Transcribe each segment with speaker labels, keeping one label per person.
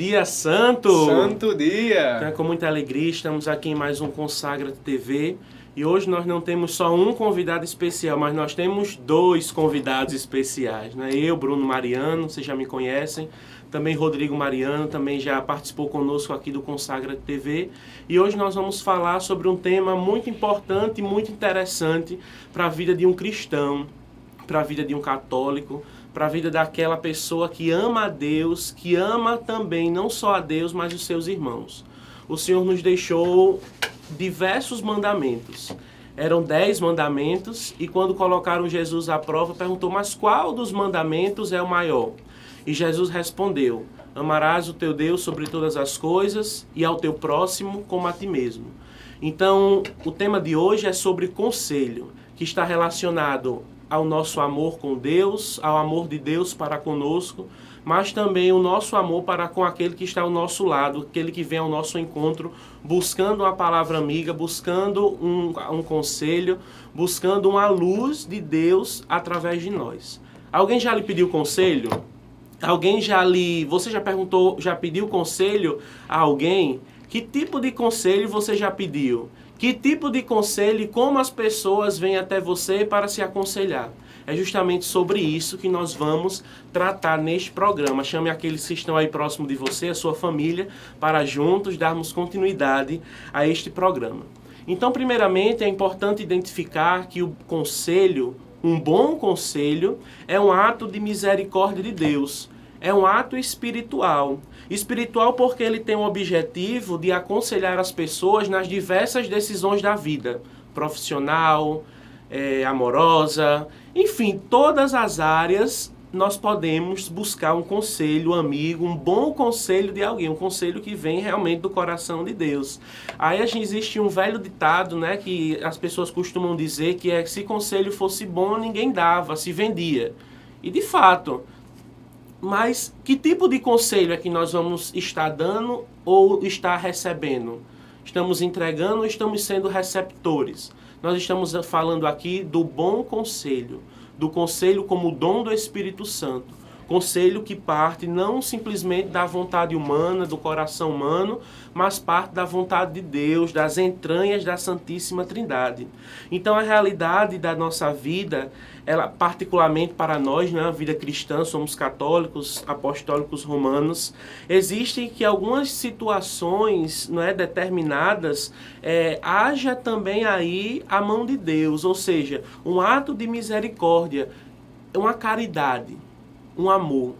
Speaker 1: dia santo!
Speaker 2: Santo dia!
Speaker 1: Então, com muita alegria, estamos aqui em mais um Consagra TV. E hoje nós não temos só um convidado especial, mas nós temos dois convidados especiais, né? Eu, Bruno Mariano, vocês já me conhecem. Também Rodrigo Mariano, também já participou conosco aqui do Consagra TV. E hoje nós vamos falar sobre um tema muito importante e muito interessante para a vida de um cristão, para a vida de um católico, para a vida daquela pessoa que ama a Deus, que ama também não só a Deus, mas os seus irmãos. O Senhor nos deixou diversos mandamentos. Eram 10 mandamentos e quando colocaram Jesus à prova, perguntou, mas qual dos mandamentos é o maior? E Jesus respondeu, amarás o teu Deus sobre todas as coisas e ao teu próximo como a ti mesmo. Então, o tema de hoje é sobre conselho, que está relacionado ao nosso amor com Deus, ao amor de Deus para conosco, mas também o nosso amor para com aquele que está ao nosso lado, aquele que vem ao nosso encontro, buscando uma palavra amiga, buscando um conselho, buscando uma luz de Deus através de nós. Alguém já lhe pediu conselho? Você já perguntou, já pediu conselho a alguém? Que tipo de conselho você já pediu? Que tipo de conselho e como as pessoas vêm até você para se aconselhar? É justamente sobre isso que nós vamos tratar neste programa. Chame aqueles que estão aí próximo de você, a sua família, para juntos darmos continuidade a este programa. Então, primeiramente, é importante identificar que o conselho, um bom conselho, é um ato de misericórdia de Deus. É um ato espiritual. Espiritual porque ele tem o objetivo de aconselhar as pessoas nas diversas decisões da vida. Profissional, amorosa, enfim, todas as áreas nós podemos buscar um conselho amigo, um bom conselho de alguém, um conselho que vem realmente do coração de Deus. Aí existe um velho ditado, né, que as pessoas costumam dizer que é se conselho fosse bom, ninguém dava, se vendia. E de fato, mas que tipo de conselho é que nós vamos estar dando ou estar recebendo? Estamos entregando ou estamos sendo receptores? Nós estamos falando aqui do bom conselho, do conselho como dom do Espírito Santo. Conselho que parte não simplesmente da vontade humana, do coração humano, mas parte da vontade de Deus, das entranhas da Santíssima Trindade. Então a realidade da nossa vida, ela particularmente para nós, né, a vida cristã, somos católicos, apostólicos romanos, existe que algumas situações, não é, determinadas, haja também aí a mão de Deus, ou seja, um ato de misericórdia, uma caridade, um amor,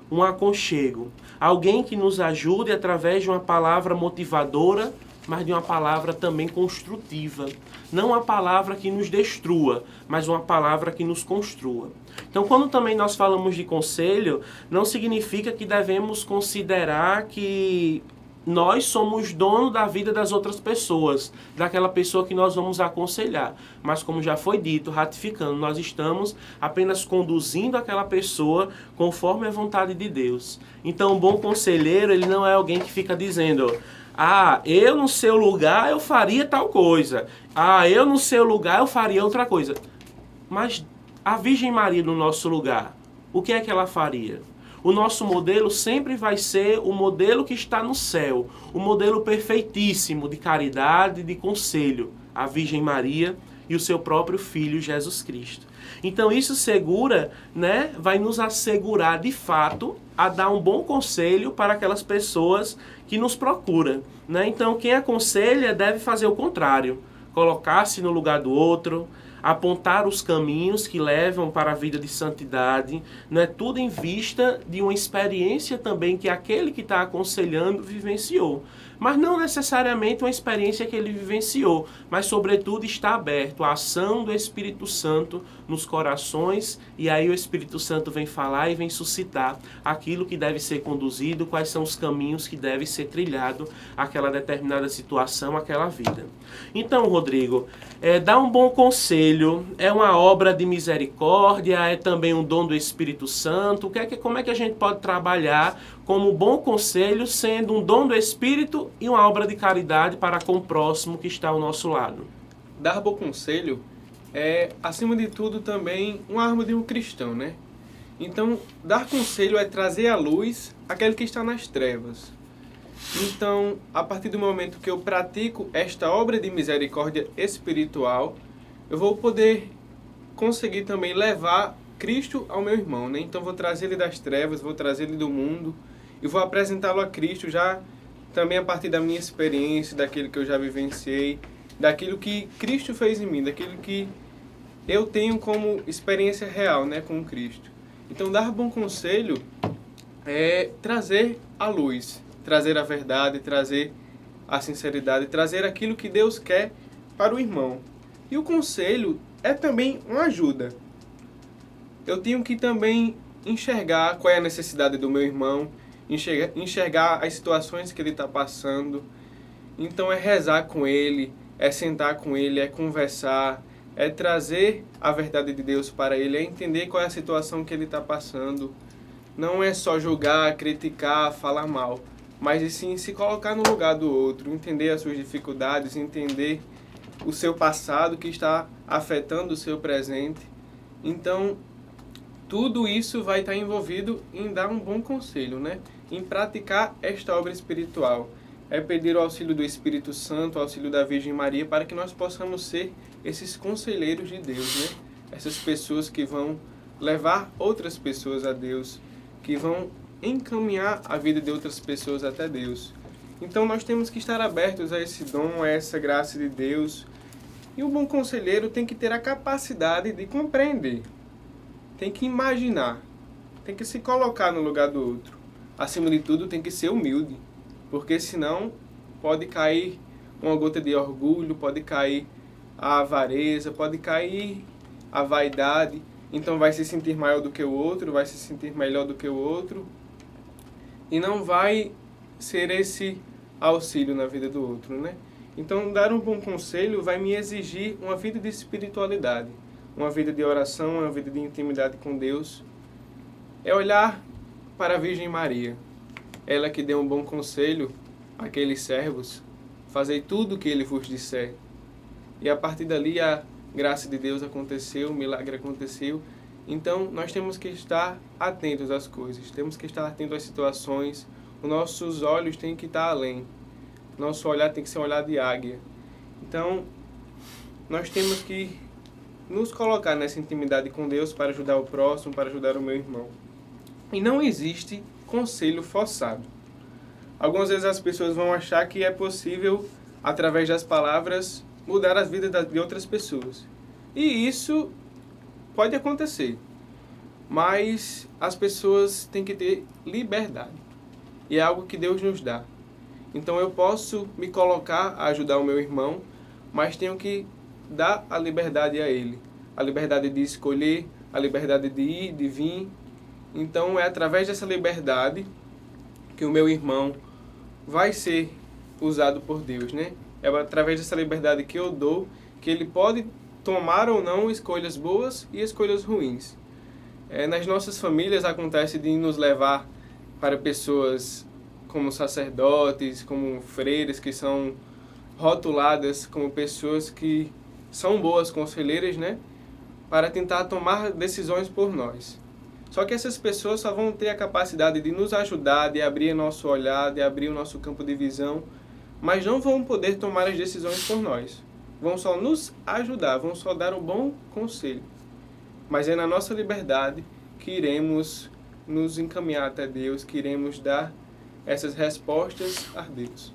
Speaker 1: um aconchego. Alguém que nos ajude através de uma palavra motivadora, mas de uma palavra também construtiva. Não uma palavra que nos destrua, mas uma palavra que nos construa. Então, quando também nós falamos de conselho, não significa que devemos considerar que nós somos dono da vida das outras pessoas, daquela pessoa que nós vamos aconselhar. Mas como já foi dito, ratificando, nós estamos apenas conduzindo aquela pessoa conforme a vontade de Deus. Então, um bom conselheiro, ele não é alguém que fica dizendo, eu no seu lugar eu faria tal coisa. Eu no seu lugar eu faria outra coisa. Mas a Virgem Maria no nosso lugar, o que é que ela faria? O nosso modelo sempre vai ser o modelo que está no céu, o modelo perfeitíssimo de caridade, de conselho, a Virgem Maria e o seu próprio Filho Jesus Cristo. Então isso segura, né, vai nos assegurar de fato a dar um bom conselho para aquelas pessoas que nos procuram, né? Então quem aconselha deve fazer o contrário, colocar-se no lugar do outro, apontar os caminhos que levam para a vida de santidade, não é tudo em vista de uma experiência também que aquele que está aconselhando vivenciou. Mas não necessariamente uma experiência que ele vivenciou, mas sobretudo está aberto à ação do Espírito Santo nos corações, e aí o Espírito Santo vem falar e vem suscitar aquilo que deve ser conduzido, quais são os caminhos que deve ser trilhado aquela determinada situação, aquela vida. Então, Rodrigo, dar um bom conselho é uma obra de misericórdia, é também um dom do Espírito Santo. Como é que a gente pode trabalhar como bom conselho, sendo um dom do Espírito e uma obra de caridade para com o próximo que está ao nosso lado?
Speaker 2: Dar bom conselho é, acima de tudo, também uma arma de um cristão, né? Então, dar conselho é trazer à luz aquele que está nas trevas. Então, a partir do momento que eu pratico esta obra de misericórdia espiritual, eu vou poder conseguir também levar Cristo ao meu irmão, né? Então, vou trazer ele das trevas, vou trazer ele do mundo e vou apresentá-lo a Cristo já também a partir da minha experiência, daquilo que eu já vivenciei, daquilo que Cristo fez em mim, daquilo que eu tenho como experiência real, né, com Cristo. Então, dar bom conselho é trazer a luz, trazer a verdade, trazer a sinceridade, trazer aquilo que Deus quer para o irmão. E o conselho é também uma ajuda. Eu tenho que também enxergar qual é a necessidade do meu irmão, enxergar as situações que ele está passando. Então é rezar com ele, é sentar com ele, é conversar, é trazer a verdade de Deus para ele, é entender qual é a situação que ele está passando. Não é só julgar, criticar, falar mal, mas sim se colocar no lugar do outro, entender as suas dificuldades, entender o seu passado que está afetando o seu presente. Então, tudo isso vai estar envolvido em dar um bom conselho, né? Em praticar esta obra espiritual. É pedir o auxílio do Espírito Santo, o auxílio da Virgem Maria, para que nós possamos ser esses conselheiros de Deus, né? Essas pessoas que vão levar outras pessoas a Deus, que vão encaminhar a vida de outras pessoas até Deus. Então nós temos que estar abertos a esse dom, a essa graça de Deus. E o bom conselheiro tem que ter a capacidade de compreender, tem que imaginar, tem que se colocar no lugar do outro. Acima de tudo, tem que ser humilde, porque senão pode cair uma gota de orgulho, pode cair a avareza, pode cair a vaidade. Então vai se sentir maior do que o outro, vai se sentir melhor do que o outro, e não vai ser esse auxílio na vida do outro, né? Então, dar um bom conselho vai me exigir uma vida de espiritualidade, uma vida de oração, uma vida de intimidade com Deus. É olhar para a Virgem Maria, ela que deu um bom conselho àqueles servos, fazei tudo o que ele vos disser. E a partir dali a graça de Deus aconteceu, o milagre aconteceu. Então, nós temos que estar atentos às coisas, temos que estar atentos às situações, os nossos olhos têm que estar além. Nosso olhar tem que ser um olhar de águia. Então, nós temos que nos colocar nessa intimidade com Deus para ajudar o próximo, para ajudar o meu irmão. E não existe conselho forçado. Algumas vezes as pessoas vão achar que é possível, através das palavras, mudar as vidas de outras pessoas. E isso pode acontecer. Mas as pessoas têm que ter liberdade. E é algo que Deus nos dá. Então eu posso me colocar a ajudar o meu irmão, mas tenho que dar a liberdade a ele. A liberdade de escolher, a liberdade de ir, de vir. Então é através dessa liberdade que o meu irmão vai ser usado por Deus, né? É através dessa liberdade que eu dou que ele pode tomar ou não escolhas boas e escolhas ruins. Nas nossas famílias acontece de nos levar para pessoas como sacerdotes, como freiras, que são rotuladas como pessoas que são boas conselheiras, né? Para tentar tomar decisões por nós. Só que essas pessoas só vão ter a capacidade de nos ajudar, de abrir nosso olhar, de abrir o nosso campo de visão, mas não vão poder tomar as decisões por nós. Vão só nos ajudar, vão só dar um bom conselho. Mas é na nossa liberdade que iremos nos encaminhar até Deus, que iremos dar essas respostas a Deus.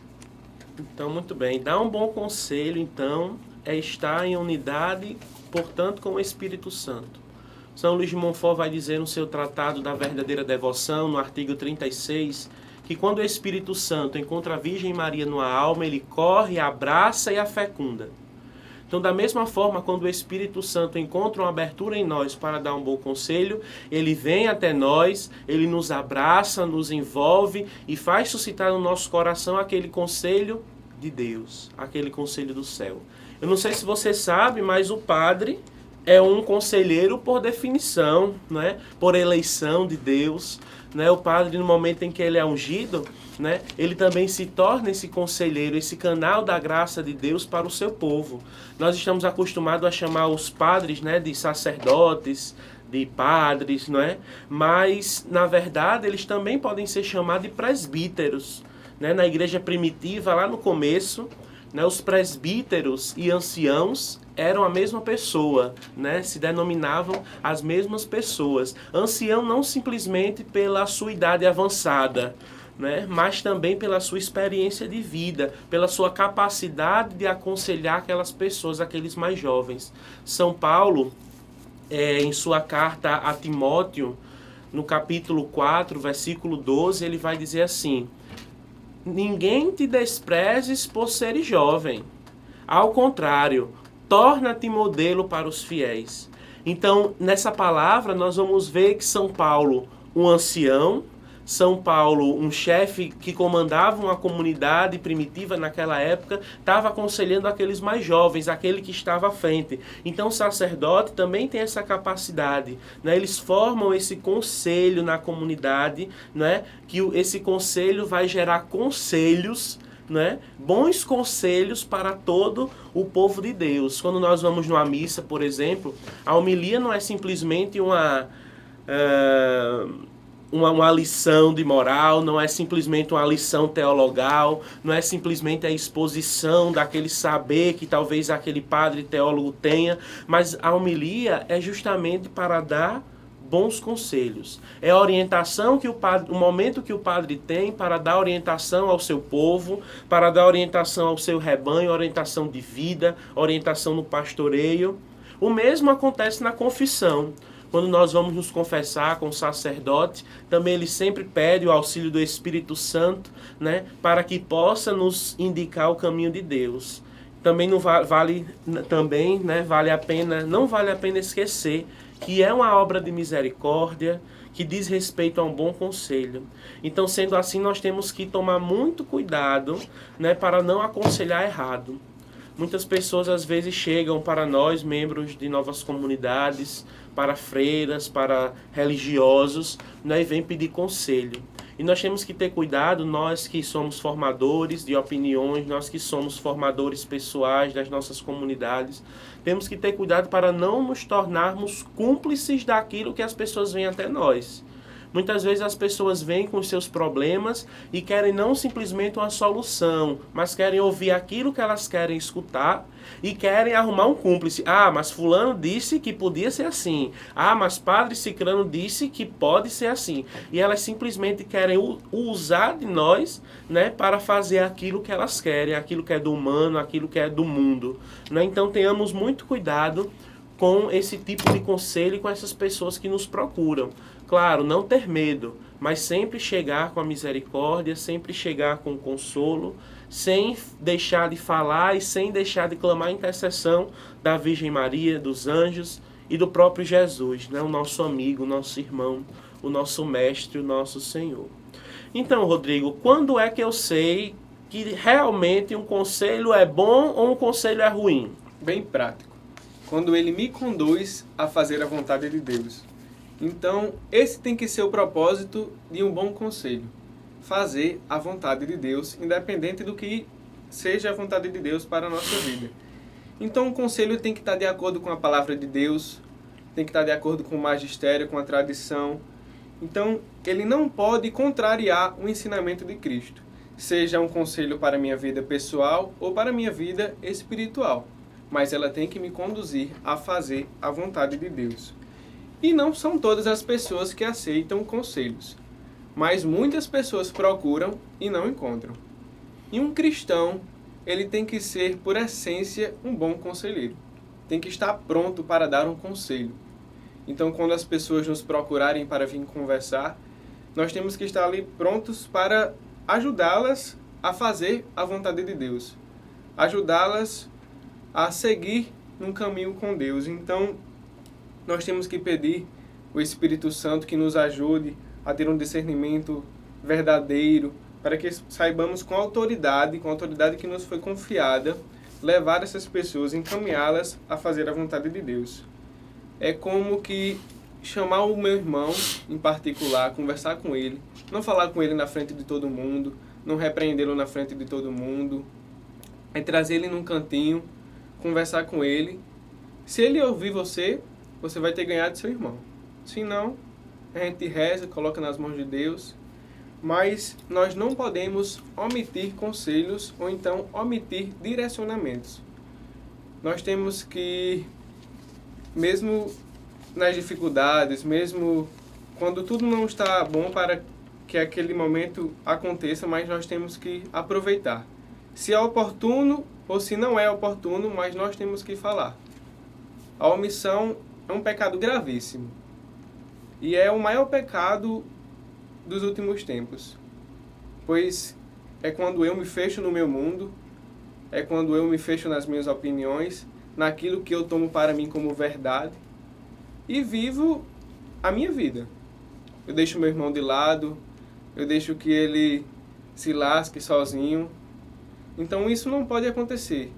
Speaker 1: Então, muito bem. Dar um bom conselho, então, é estar em unidade, portanto, com o Espírito Santo. São Luís de Montfort vai dizer no seu Tratado da Verdadeira Devoção, no artigo 36, que quando o Espírito Santo encontra a Virgem Maria numa alma, ele corre, abraça e a fecunda. Então, da mesma forma, quando o Espírito Santo encontra uma abertura em nós para dar um bom conselho, ele vem até nós, ele nos abraça, nos envolve e faz suscitar no nosso coração aquele conselho de Deus, aquele conselho do céu. Eu não sei se você sabe, mas o padre é um conselheiro por definição, né? Por eleição de Deus. Né? O padre, no momento em que ele é ungido, né? Ele também se torna esse conselheiro, esse canal da graça de Deus para o seu povo. Nós estamos acostumados a chamar os padres, né, de sacerdotes, de padres, não é? Mas, na verdade, eles também podem ser chamados de presbíteros. né? Na igreja primitiva, lá no começo, né, os presbíteros e anciãos eram a mesma pessoa, né? Se denominavam as mesmas pessoas. Ancião não simplesmente pela sua idade avançada, né? Mas também pela sua experiência de vida, pela sua capacidade de aconselhar aquelas pessoas, aqueles mais jovens. São Paulo, em sua carta a Timóteo, no capítulo 4, versículo 12, ele vai dizer assim: ninguém te desprezes por seres jovem. Ao contrário, torna-te modelo para os fiéis. Então, nessa palavra, nós vamos ver que São Paulo, um ancião, São Paulo, um chefe que comandava uma comunidade primitiva naquela época, estava aconselhando aqueles mais jovens, aquele que estava à frente. Então o sacerdote também tem essa capacidade, né? Eles formam esse conselho na comunidade, né? Que esse conselho vai gerar conselhos, né? Bons conselhos para todo o povo de Deus. Quando nós vamos numa missa, por exemplo, a homilia não é simplesmente uma lição de moral, não é simplesmente uma lição teologal, não é simplesmente a exposição daquele saber que talvez aquele padre teólogo tenha, mas a homilia é justamente para dar bons conselhos. É a orientação que o momento que o padre tem para dar orientação ao seu povo, para dar orientação ao seu rebanho, orientação de vida, orientação no pastoreio. O mesmo acontece na confissão. Quando nós vamos nos confessar com o sacerdote, também ele sempre pede o auxílio do Espírito Santo, né, para que possa nos indicar o caminho de Deus. Também não vale a pena esquecer que é uma obra de misericórdia, que diz respeito a um bom conselho. Então, sendo assim, nós temos que tomar muito cuidado, né, para não aconselhar errado. Muitas pessoas às vezes chegam para nós, membros de novas comunidades, para freiras, para religiosos, né, e vêm pedir conselho. E nós temos que ter cuidado, nós que somos formadores de opiniões, nós que somos formadores pessoais das nossas comunidades, temos que ter cuidado para não nos tornarmos cúmplices daquilo que as pessoas vêm até nós. Muitas vezes as pessoas vêm com os seus problemas e querem não simplesmente uma solução, mas querem ouvir aquilo que elas querem escutar e querem arrumar um cúmplice. Ah, mas fulano disse que podia ser assim. Ah, mas padre cicrano disse que pode ser assim. E elas simplesmente querem usar de nós, né, para fazer aquilo que elas querem, aquilo que é do humano, aquilo que é do mundo, né? Então tenhamos muito cuidado com esse tipo de conselho e com essas pessoas que nos procuram. Claro, não ter medo, mas sempre chegar com a misericórdia, sempre chegar com o consolo, sem deixar de falar e sem deixar de clamar a intercessão da Virgem Maria, dos anjos e do próprio Jesus, né? O nosso amigo, o nosso irmão, o nosso mestre, o nosso Senhor. Então, Rodrigo, quando é que eu sei que realmente um conselho é bom ou um conselho é ruim?
Speaker 2: Bem prático. Quando ele me conduz a fazer a vontade de Deus. Então, esse tem que ser o propósito de um bom conselho. Fazer a vontade de Deus, independente do que seja a vontade de Deus para a nossa vida. Então, o conselho tem que estar de acordo com a palavra de Deus, tem que estar de acordo com o magistério, com a tradição. Então, ele não pode contrariar o ensinamento de Cristo, seja um conselho para a minha vida pessoal ou para a minha vida espiritual. Mas ela tem que me conduzir a fazer a vontade de Deus. E não são todas as pessoas que aceitam conselhos, mas muitas pessoas procuram e não encontram. E um cristão, ele tem que ser, por essência, um bom conselheiro. Tem que estar pronto para dar um conselho. Então, quando as pessoas nos procurarem para vir conversar, nós temos que estar ali prontos para ajudá-las a fazer a vontade de Deus. Ajudá-las a seguir num caminho com Deus. Então, nós temos que pedir o Espírito Santo que nos ajude a ter um discernimento verdadeiro, para que saibamos com a autoridade que nos foi confiada, levar essas pessoas, encaminhá-las a fazer a vontade de Deus. É como que chamar o meu irmão, em particular, conversar com ele, não falar com ele na frente de todo mundo, não repreendê-lo na frente de todo mundo, é trazer ele num cantinho, conversar com ele. Se ele ouvir você, vai ter ganhado seu irmão. Se não, a gente reza, coloca nas mãos de Deus. mas nós não podemos omitir conselhos ou então omitir direcionamentos. Nós temos que, mesmo nas dificuldades, mesmo quando tudo não está bom para que aquele momento aconteça, mas nós temos que aproveitar. Se é oportuno ou se não é oportuno, mas nós temos que falar. A omissão é um pecado gravíssimo e é o maior pecado dos últimos tempos, pois é quando eu me fecho no meu mundo, é quando eu me fecho nas minhas opiniões, naquilo que eu tomo para mim como verdade e vivo a minha vida. Eu deixo meu irmão de lado, eu deixo que ele se lasque sozinho. Então isso não pode acontecer.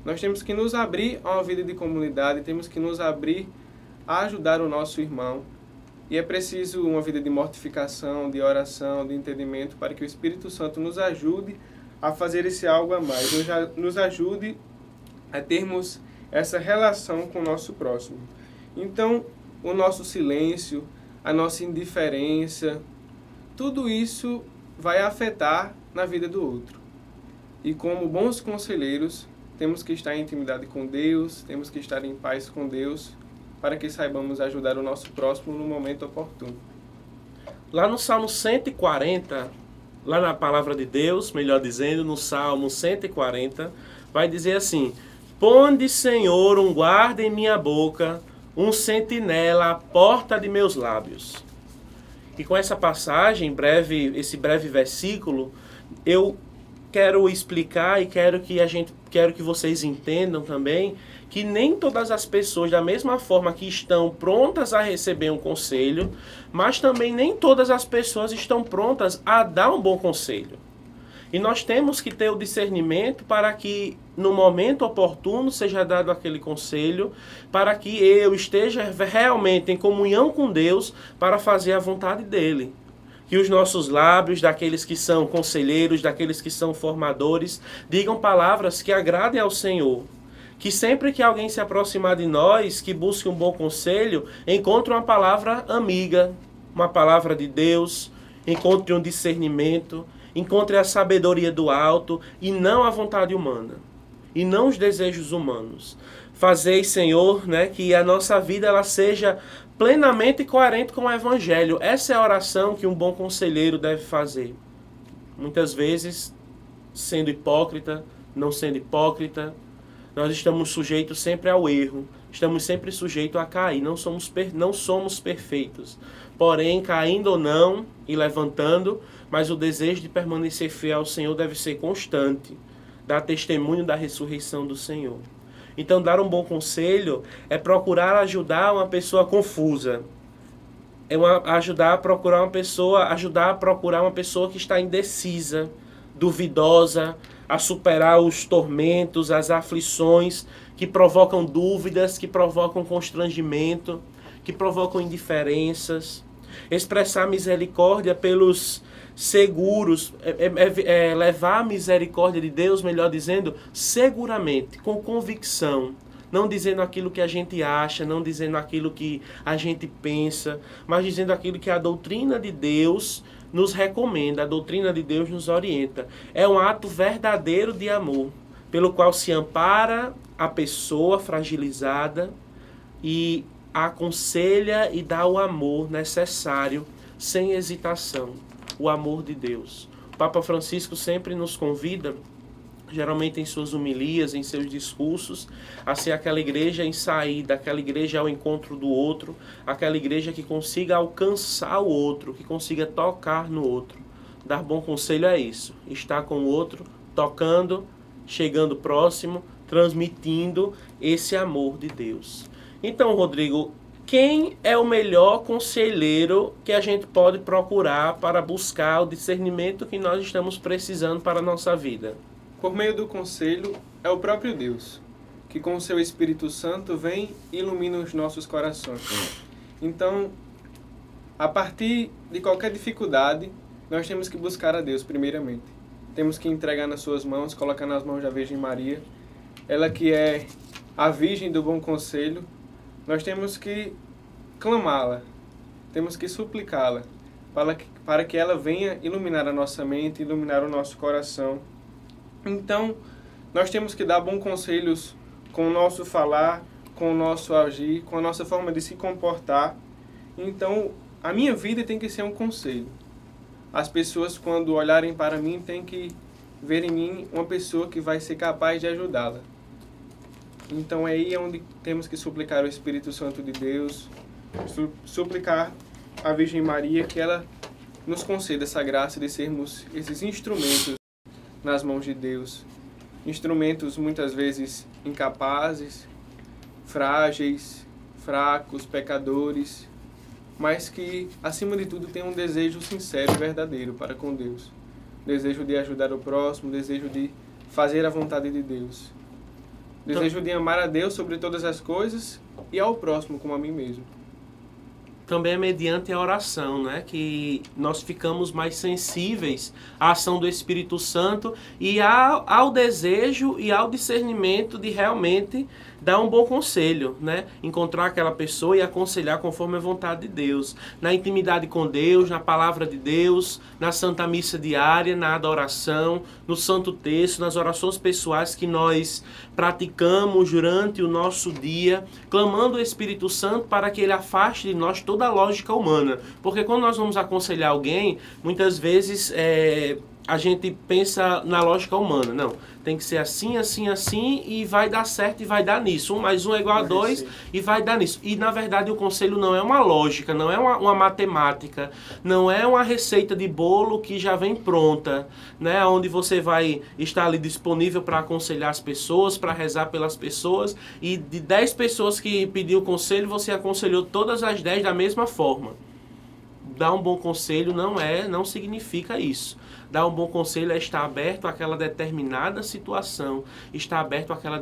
Speaker 2: Nós temos que nos abrir a uma vida de comunidade, temos que nos abrir a ajudar o nosso irmão. E é preciso uma vida de mortificação, de oração, de entendimento, para que o Espírito Santo nos ajude a fazer esse algo a mais, nos ajude a termos essa relação com o nosso próximo. Então, o nosso silêncio, a nossa indiferença, tudo isso vai afetar na vida do outro. E como bons conselheiros, temos que estar em intimidade com Deus, temos que estar em paz com Deus, para que saibamos ajudar o nosso próximo no momento oportuno.
Speaker 1: Lá no Salmo 140, lá na palavra de Deus, melhor dizendo, no Salmo 140, vai dizer assim: Ponde, Senhor, um guarda em minha boca, um sentinela à porta de meus lábios. E com essa passagem, esse breve versículo, eu quero explicar e quero que vocês entendam também que nem todas as pessoas, da mesma forma que estão prontas a receber um conselho, mas também nem todas as pessoas estão prontas a dar um bom conselho. E nós temos que ter o discernimento para que no momento oportuno seja dado aquele conselho, para que eu esteja realmente em comunhão com Deus para fazer a vontade dele. Que os nossos lábios, daqueles que são conselheiros, daqueles que são formadores, digam palavras que agradem ao Senhor. Que sempre que alguém se aproximar de nós, que busque um bom conselho, encontre uma palavra amiga, uma palavra de Deus, encontre um discernimento, encontre a sabedoria do alto e não a vontade humana, e não os desejos humanos. Fazei, Senhor, que a nossa vida ela seja plenamente coerente com o Evangelho. Essa é a oração que um bom conselheiro deve fazer. Muitas vezes, sendo hipócrita, não sendo hipócrita, nós estamos sujeitos sempre ao erro, estamos sempre sujeitos a cair, não somos perfeitos. Porém, caindo ou não e levantando, mas o desejo de permanecer fiel ao Senhor deve ser constante, dar testemunho da ressurreição do Senhor. Então, dar um bom conselho é procurar ajudar uma pessoa confusa, ajudar a procurar uma pessoa que está indecisa, duvidosa, a superar os tormentos, as aflições que provocam dúvidas, que provocam constrangimento, que provocam indiferenças. Expressar misericórdia pelos seguros, levar a misericórdia de Deus, melhor dizendo, seguramente, com convicção. Não dizendo aquilo que a gente acha, não dizendo aquilo que a gente pensa, mas dizendo aquilo que a doutrina de Deus nos recomenda, a doutrina de Deus nos orienta. É um ato verdadeiro de amor, pelo qual se ampara a pessoa fragilizada e aconselha e dá o amor necessário, sem hesitação, o amor de Deus. O Papa Francisco sempre nos convida, geralmente em suas homilias, em seus discursos, a ser aquela igreja em saída, aquela igreja ao encontro do outro, aquela igreja que consiga alcançar o outro, que consiga tocar no outro. Dar bom conselho é isso, estar com o outro, tocando, chegando próximo, transmitindo esse amor de Deus. Então, Rodrigo, quem é o melhor conselheiro que a gente pode procurar para buscar o discernimento que nós estamos precisando para a nossa vida?
Speaker 2: Por meio do conselho, é o próprio Deus, que com o seu Espírito Santo vem e ilumina os nossos corações. Então, a partir de qualquer dificuldade, nós temos que buscar a Deus primeiramente. Temos que entregar nas suas mãos, colocar nas mãos da Virgem Maria, ela que é a Virgem do Bom Conselho. Nós temos que clamá-la, temos que suplicá-la, para que ela venha iluminar a nossa mente, iluminar o nosso coração. Então, nós temos que dar bons conselhos com o nosso falar, com o nosso agir, com a nossa forma de se comportar. Então, a minha vida tem que ser um conselho. As pessoas, quando olharem para mim, têm que ver em mim uma pessoa que vai ser capaz de ajudá-la. Então, aí é onde temos que suplicar o Espírito Santo de Deus, suplicar a Virgem Maria que ela nos conceda essa graça de sermos esses instrumentos nas mãos de Deus. Instrumentos muitas vezes incapazes, frágeis, fracos, pecadores, mas que, acima de tudo, tenham um desejo sincero e verdadeiro para com Deus. Desejo de ajudar o próximo, desejo de fazer a vontade de Deus. Desejo de amar a Deus sobre todas as coisas e ao próximo como a mim mesmo.
Speaker 1: Também é mediante a oração, né, que nós ficamos mais sensíveis à ação do Espírito Santo e ao desejo e ao discernimento de realmente dar um bom conselho, né? Encontrar aquela pessoa e aconselhar conforme a vontade de Deus. Na intimidade com Deus, na palavra de Deus, na Santa Missa diária, na adoração, no Santo Terço, nas orações pessoais que nós praticamos durante o nosso dia, clamando o Espírito Santo para que ele afaste de nós toda a lógica humana. Porque quando nós vamos aconselhar alguém, muitas vezes a gente pensa na lógica humana. Não, tem que ser assim, assim, assim e vai dar certo e vai dar nisso. 1 mais 1 é igual a 2 e vai dar nisso. E na verdade o conselho não é uma lógica, não é uma matemática, não é uma receita de bolo que já vem pronta, né? Onde você vai estar ali disponível para aconselhar as pessoas, para rezar pelas pessoas, e de 10 pessoas que pediu conselho, você aconselhou todas as 10 da mesma forma. Dar um bom conselho não significa isso. Dar um bom conselho é estar aberto àquela determinada situação, estar aberto àquele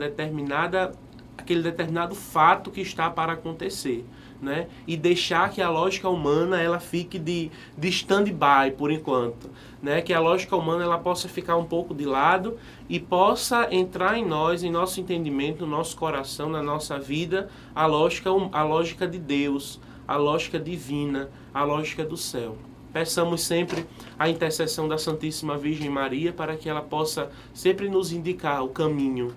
Speaker 1: determinado fato que está para acontecer, né? E deixar que a lógica humana ela fique de stand-by por enquanto, né? Que a lógica humana ela possa ficar um pouco de lado e possa entrar em nós, em nosso entendimento, no nosso coração, na nossa vida, a lógica de Deus, a lógica divina, a lógica do céu. Peçamos sempre a intercessão da Santíssima Virgem Maria para que ela possa sempre nos indicar o caminho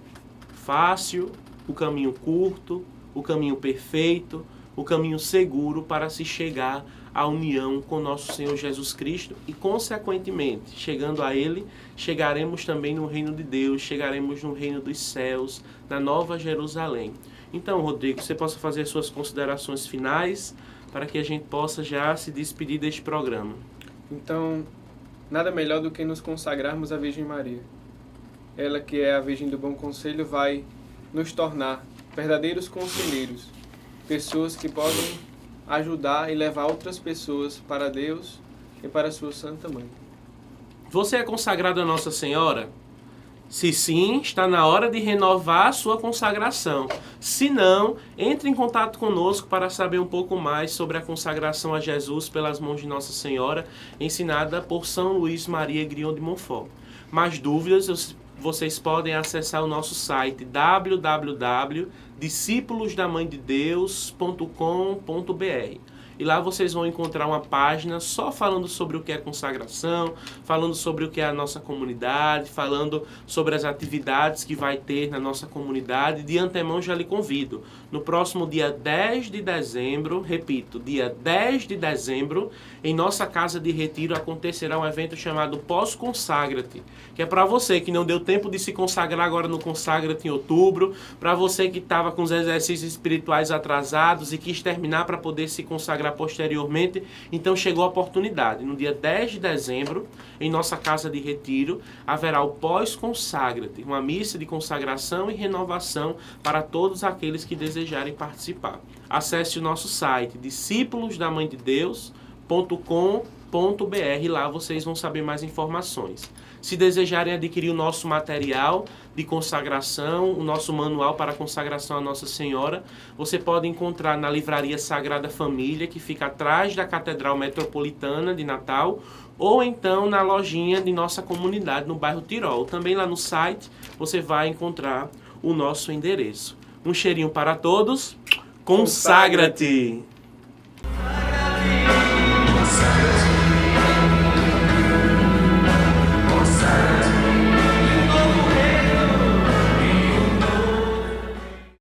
Speaker 1: fácil, o caminho curto, o caminho perfeito, o caminho seguro para se chegar à união com nosso Senhor Jesus Cristo e, consequentemente, chegando a Ele, chegaremos também no reino de Deus, chegaremos no reino dos céus, na Nova Jerusalém. Então, Rodrigo, você possa fazer suas considerações finais para que a gente possa já se despedir deste programa.
Speaker 2: Então, nada melhor do que nos consagrarmos à Virgem Maria. Ela, que é a Virgem do Bom Conselho, vai nos tornar verdadeiros conselheiros, pessoas que podem ajudar e levar outras pessoas para Deus e para a sua Santa Mãe.
Speaker 1: Você é consagrado a Nossa Senhora? Se sim, está na hora de renovar a sua consagração. Se não, entre em contato conosco para saber um pouco mais sobre a consagração a Jesus pelas mãos de Nossa Senhora, ensinada por São Luís Maria Grignon de Montfort. Mais dúvidas, vocês podem acessar o nosso site www.discípulosdamãededeus.com.br. E lá vocês vão encontrar uma página só falando sobre o que é consagração, falando sobre o que é a nossa comunidade, falando sobre as atividades que vai ter na nossa comunidade. De antemão já lhe convido. No próximo dia 10 de dezembro, repito, dia 10 de dezembro, em nossa casa de retiro acontecerá um evento chamado Pós-Consagra-te, que é para você que não deu tempo de se consagrar agora no Consagra-te em outubro, para você que estava com os exercícios espirituais atrasados e quis terminar para poder se consagrar posteriormente. Então chegou a oportunidade. No dia 10 de dezembro, em nossa casa de retiro, haverá o Pós-Consagra-te, uma missa de consagração e renovação para todos aqueles que desejarem participar. Acesse o nosso site discípulosdamãededeus.com.br, lá vocês vão saber mais informações. Se desejarem adquirir o nosso material de consagração, o nosso manual para a consagração a Nossa Senhora, você pode encontrar na Livraria Sagrada Família, que fica atrás da Catedral Metropolitana de Natal, ou então na lojinha de nossa comunidade no bairro Tirol. Também lá no site você vai encontrar o nosso endereço. Um cheirinho para todos. Consagra-te!